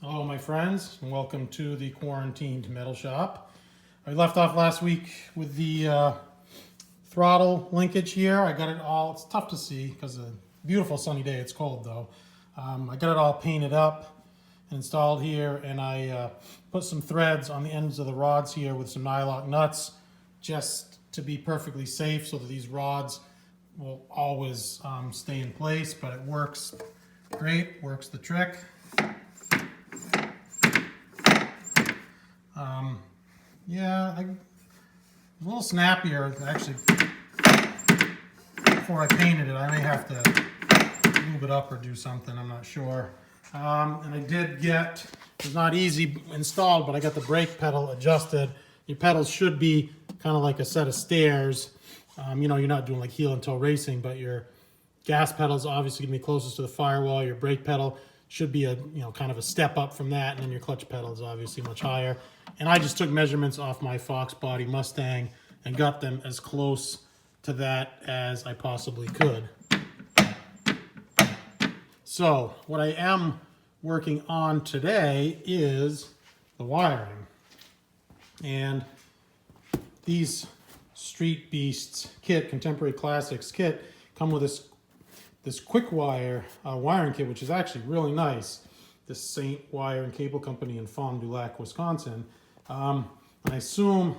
Hello my friends, and welcome to the Quarantined Metal Shop. I left off last week with the throttle linkage here. I got it all, it's tough to see because a beautiful sunny day, it's cold though. I got it all painted up and installed here, and I put some threads on the ends of the rods here with some nylock nuts just to be perfectly safe so that these rods will always stay in place, but it works great, works the trick. Yeah, a little snappier actually. Before I painted it, I may have to move it up or do something, I'm not sure. And I did get, it's not easy installed, but I got the brake pedal adjusted. Your pedals should be kind of like a set of stairs. You know, you're not doing like heel and toe racing, but your gas pedal's obviously gonna be closest to the firewall. Your brake pedal should be a, kind of a step up from that, and then your clutch pedal is obviously much higher. And I just took measurements off my Fox body Mustang and got them as close to that as I possibly could. So what I am working on today is the wiring. And these Street Beasts kit, Contemporary Classics kit, come with this quick wire wiring kit, which is actually really nice. This Saint Wire and Cable Company in Fond du Lac, Wisconsin. And I assume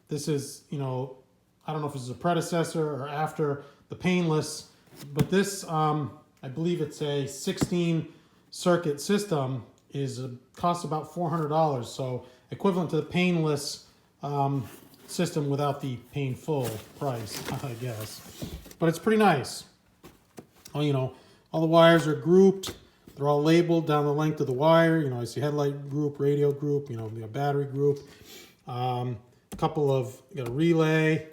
this is, I don't know if this is a predecessor or after the painless, but this, I believe it's a 16 circuit system, costs about $400. So equivalent to the painless system without the painful price, I guess. But it's pretty nice. Well, all the wires are grouped. They're all labeled down the length of the wire. I see headlight group, radio group, a battery group. Got a relay,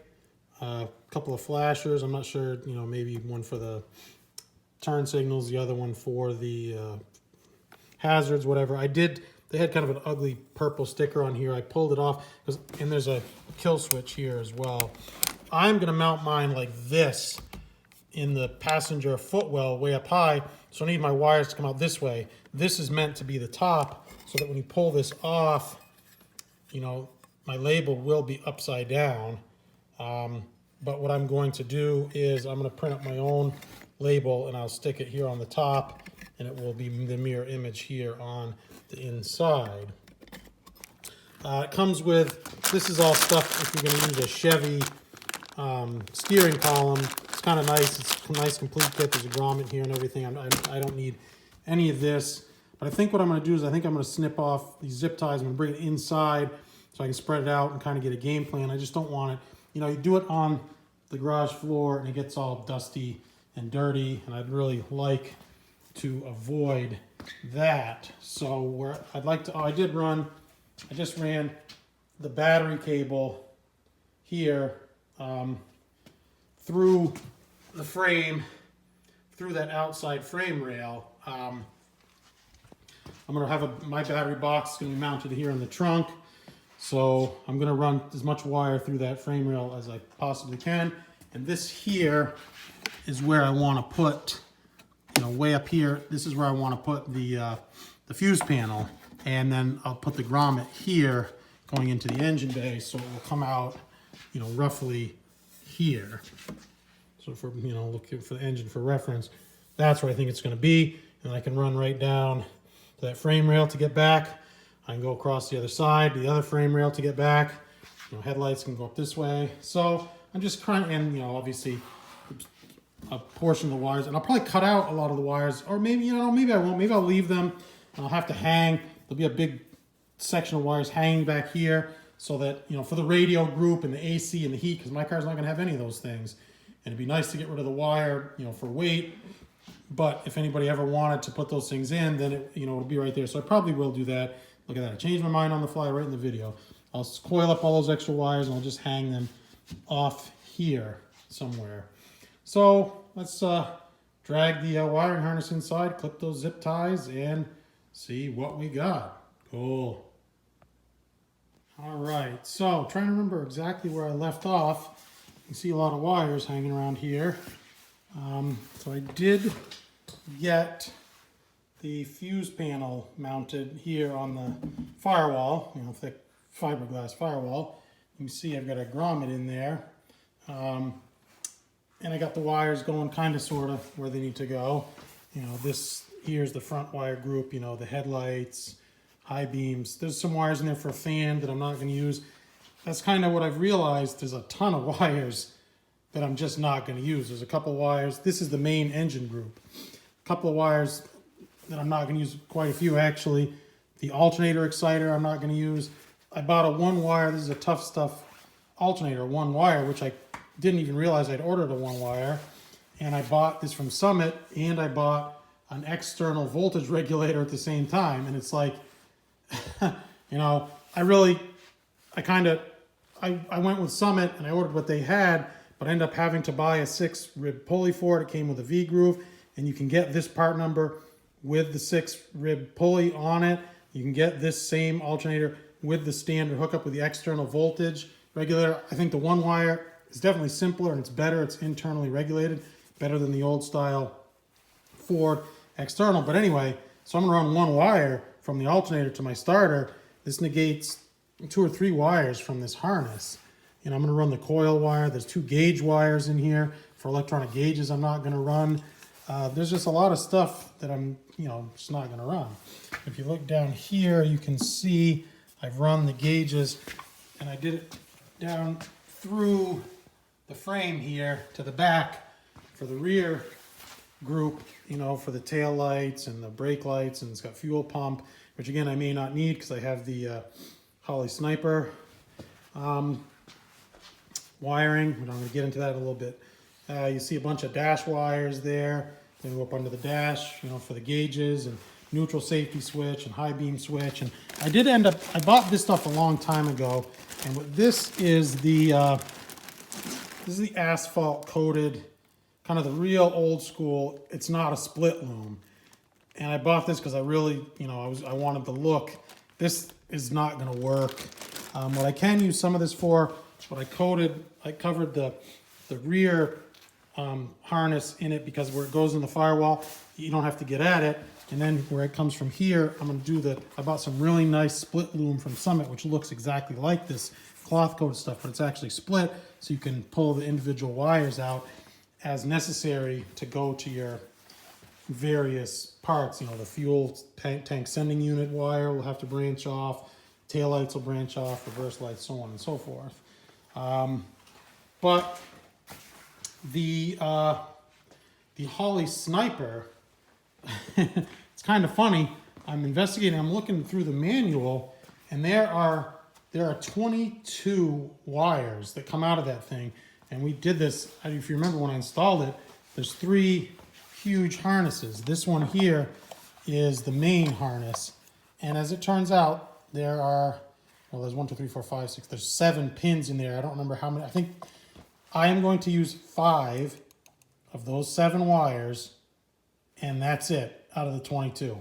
a couple of flashers. I'm not sure, maybe one for the turn signals, the other one for the hazards, whatever. They had kind of an ugly purple sticker on here. I pulled it off, and there's a kill switch here as well. I'm gonna mount mine like this in the passenger footwell way up high, so I need my wires to come out this way. This is meant to be the top, so that when you pull this off, my label will be upside down. But what I'm going to do is I'm going to print up my own label, and I'll stick it here on the top, and it will be the mirror image here on the inside. It comes with, this is all stuff if you're going to use a Chevy steering column. It's kind of nice. It's a nice complete kit. There's a grommet here and everything. I don't need any of this. But I think what I'm going to do is I'm going to snip off these zip ties. I'm going to bring it inside so I can spread it out and kind of get a game plan. I just don't want it, you do it on the garage floor and it gets all dusty and dirty, and I'd really like to avoid that. So I just ran the battery cable here through the frame, through that outside frame rail. I'm going to have my battery box is going to be mounted here in the trunk. So I'm going to run as much wire through that frame rail as I possibly can. And this here is where I want to put, way up here, this is where I want to put the fuse panel. And then I'll put the grommet here going into the engine bay, so it will come out, roughly here. So if we're, looking for the engine for reference, that's where I think it's going to be. And I can run right down to that frame rail to get back. I can go across the other side, the other frame rail to get back. Headlights can go up this way. So I'm just trying, and obviously a portion of the wires, and I'll probably cut out a lot of the wires, or maybe, maybe I won't. Maybe I'll leave them. I'll have to hang. There'll be a big section of wires hanging back here, so that, for the radio group and the AC and the heat, because my car's not going to have any of those things. And it'd be nice to get rid of the wire, for weight. But if anybody ever wanted to put those things in, then it'll be right there. So I probably will do that. Look at that. I changed my mind on the fly right in the video. I'll coil up all those extra wires and I'll just hang them off here somewhere. So let's drag the wiring harness inside, clip those zip ties, and see what we got. Cool. All right, so trying to remember exactly where I left off. You can see a lot of wires hanging around here. So I did get the fuse panel mounted here on the firewall, you know, thick fiberglass firewall. You can see I've got a grommet in there. And I got the wires going kind of sort of where they need to go. You know, this here's the front wire group, you know, the headlights, high beams. There's some wires in there for a fan that I'm not going to use. That's kind of what I've realized. There's a ton of wires that I'm just not going to use. There's a couple wires. This is the main engine group. A couple of wires that I'm not going to use, quite a few actually. The alternator exciter I'm not going to use. I bought a one wire, this is a Tough Stuff alternator, one wire, which I didn't even realize I'd ordered a one wire. And I bought this from Summit, and I bought an external voltage regulator at the same time. And it's like, you know, I went with Summit and I ordered what they had, but I ended up having to buy a 6-rib pulley for it. It came with a V-groove, and you can get this part number with the 6-rib pulley on it. You can get this same alternator with the standard hookup with the external voltage regulator. I think the one wire is definitely simpler and it's better. It's internally regulated, better than the old style Ford external. But anyway, so I'm gonna run one wire from the alternator to my starter. This negates 2 or 3 wires from this harness. And I'm gonna run the coil wire. There's 2 gauge wires in here for electronic gauges I'm not gonna run. There's just a lot of stuff that I'm, you know, just not gonna run. If you look down here, you can see I've run the gauges, and I did it down through the frame here to the back for the rear group, you know, for the tail lights and the brake lights, and it's got fuel pump, which again I may not need because I have the Holley Sniper wiring, but I'm going to get into that a little bit. You see a bunch of dash wires there. Then go up under the dash, you know, for the gauges and neutral safety switch and high beam switch. And I bought this stuff a long time ago, and what this is the asphalt coated, kind of the real old school. It's not a split loom, and I bought this because I really, you know, I wanted the look. This is not going to work. What I can use some of this for, what I covered the rear harness in it, because where it goes in the firewall, you don't have to get at it. And then where it comes from here, I'm going to do I bought some really nice split loom from Summit, which looks exactly like this cloth coated stuff, but it's actually split, so you can pull the individual wires out as necessary to go to your various parts. You know, the fuel tank sending unit wire will have to branch off, tail lights will branch off, reverse lights, so on and so forth. But the Holley Sniper, it's kind of funny. I'm investigating, I'm looking through the manual, and there are 22 wires that come out of that thing. And we did this, if you remember when I installed it, there's 3 huge harnesses. This one here is the main harness. And as it turns out, there are, well, there's 1, 2, 3, 4, 5, 6, there's 7 pins in there. I don't remember how many. I think I am going to use 5 of those 7 wires, and that's it out of the 22.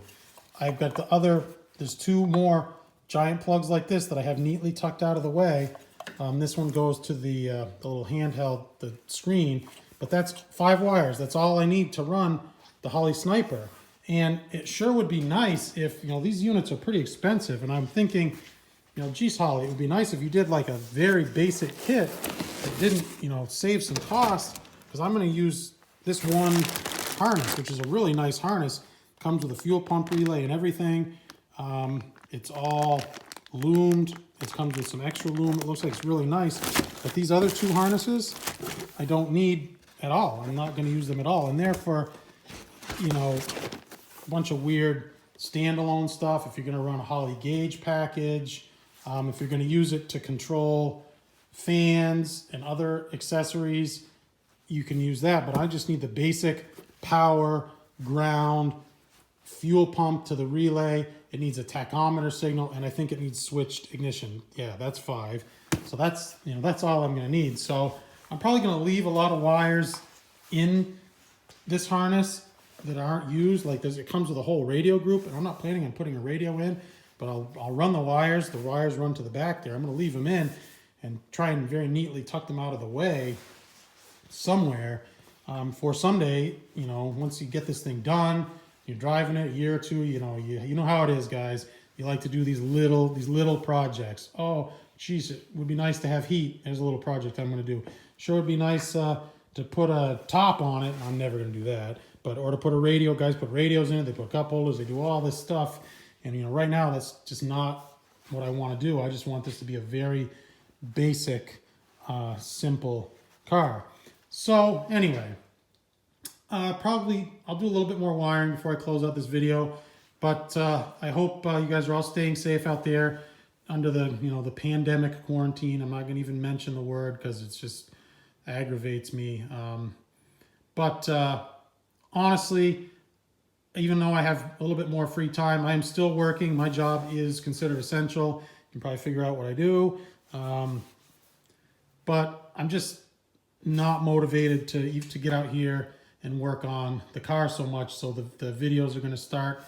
I've got the other, there's 2 more giant plugs like this that I have neatly tucked out of the way. This one goes to the little handheld, the screen, but that's 5 wires. That's all I need to run the Holley Sniper. And it sure would be nice if, you know, these units are pretty expensive, and I'm thinking, you know, geez, Holley, it would be nice if you did like a very basic kit that didn't, you know, save some cost, because I'm going to use this one harness, which is a really nice harness. Comes with a fuel pump relay and everything. It's all loomed. It comes with some extra loom. It looks like it's really nice. But these other 2 harnesses, I don't need at all. I'm not going to use them at all. And they're for, you know, a bunch of weird standalone stuff. If you're going to run a Holley gauge package, if you're going to use it to control fans and other accessories, you can use that. But I just need the basic power, ground, fuel pump to the relay. It needs a tachometer signal, and I think it needs switched ignition. Yeah, that's 5. So that's, you know, that's all I'm going to need. So I'm probably going to leave a lot of wires in this harness that aren't used. Like it comes with a whole radio group, and I'm not planning on putting a radio in, but I'll run the wires. The wires run to the back there. I'm going to leave them in and try and very neatly tuck them out of the way somewhere for someday, you know, once you get this thing done, you're driving it a year or two, you know how it is, guys. You like to do these little projects. Oh, geez, it would be nice to have heat. There's a little project I'm going to do. Sure, it'd be nice to put a top on it. I'm never going to do that. Or to put a radio. Guys put radios in it. They put cup holders. They do all this stuff. And right now that's just not what I want to do. I just want this to be a very basic, simple car. So anyway, probably I'll do a little bit more wiring before I close out this video. But I hope you guys are all staying safe out there under the pandemic quarantine. I'm not going to even mention the word because it's just aggravates me. But honestly, even though I have a little bit more free time, I am still working. My job is considered essential. You can probably figure out what I do. But I'm just not motivated to get out here and work on the car so much. So the videos are going to start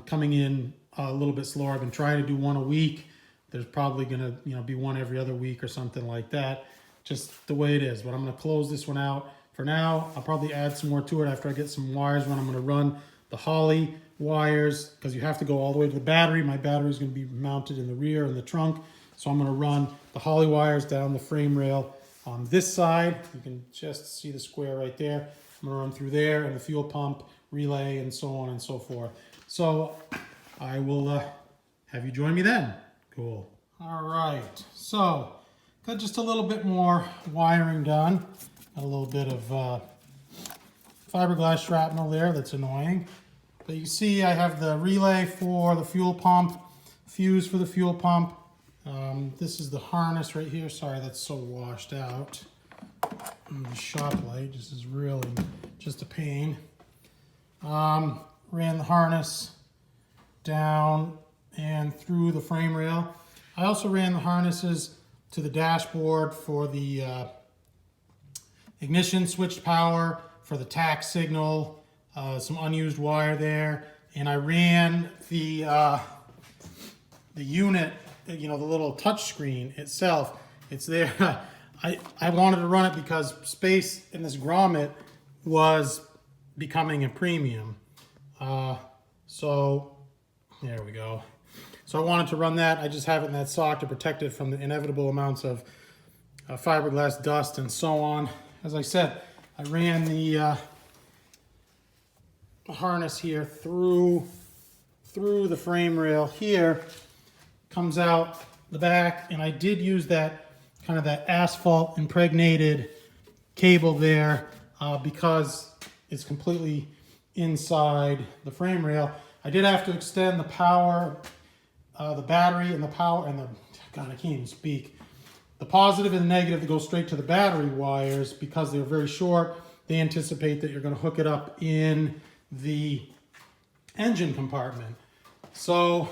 coming in a little bit slower. I've been trying to do one a week. There's probably going to be one every other week or something like that. Just the way it is. But I'm going to close this one out. For now, I'll probably add some more to it after I get some wires run. I'm going to run the Holley wires because you have to go all the way to the battery. My battery is going to be mounted in the rear in the trunk. So I'm going to run the Holley wires down the frame rail on this side. You can just see the square right there. I'm going to run through there and the fuel pump, relay, and so on and so forth. So I will have you join me then. Cool. All right. So got just a little bit more wiring done. Got a little bit of fiberglass shrapnel there that's annoying. But you see I have the relay for the fuel pump, fuse for the fuel pump. This is the harness right here. Sorry, that's so washed out. And the shop light, this is really just a pain. Ran the harness down and through the frame rail. I also ran the harnesses to the dashboard for the ignition switched power, for the tack signal, some unused wire there, and I ran the unit, the little touch screen itself. It's there. I wanted to run it because space in this grommet was becoming a premium. So there we go. So I wanted to run that. I just have it in that sock to protect it from the inevitable amounts of fiberglass dust and so on. As I said, I ran the harness here through the frame rail here, comes out the back, and I did use that asphalt impregnated cable there because it's completely inside the frame rail. I did have to extend the power, the battery and the power, and God, I can't even speak. The positive and the negative that go straight to the battery wires, because they're very short, they anticipate that you're going to hook it up in the engine compartment. So,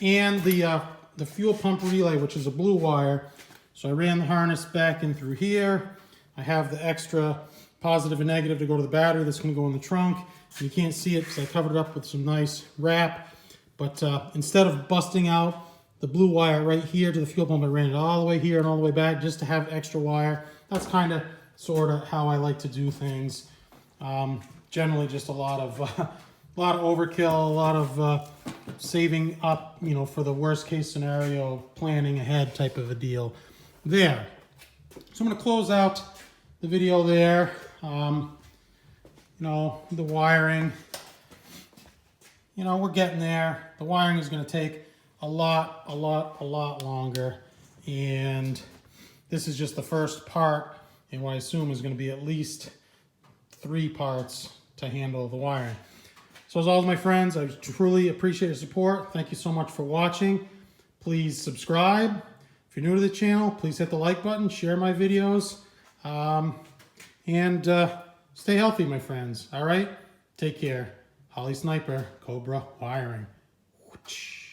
and the fuel pump relay, which is a blue wire. So I ran the harness back in through here. I have the extra positive and negative to go to the battery that's going to go in the trunk. You can't see it because I covered it up with some nice wrap. But instead of busting out the blue wire right here to the fuel pump, I ran it all the way here and all the way back just to have extra wire. That's kind of, sort of how I like to do things. Generally just a lot of overkill, a lot of saving up, for the worst case scenario, planning ahead type of a deal there. So I'm going to close out the video there. The wiring, we're getting there. The wiring is going to take a lot longer. And this is just the first part, and what I assume is going to be at least 3 parts to handle the wiring. So as always, my friends, I truly appreciate your support. Thank you so much for watching. Please subscribe. If you're new to the channel, please hit the like button, share my videos, and stay healthy, my friends. All right? Take care. Holley Sniper, Cobra Wiring. Whoosh.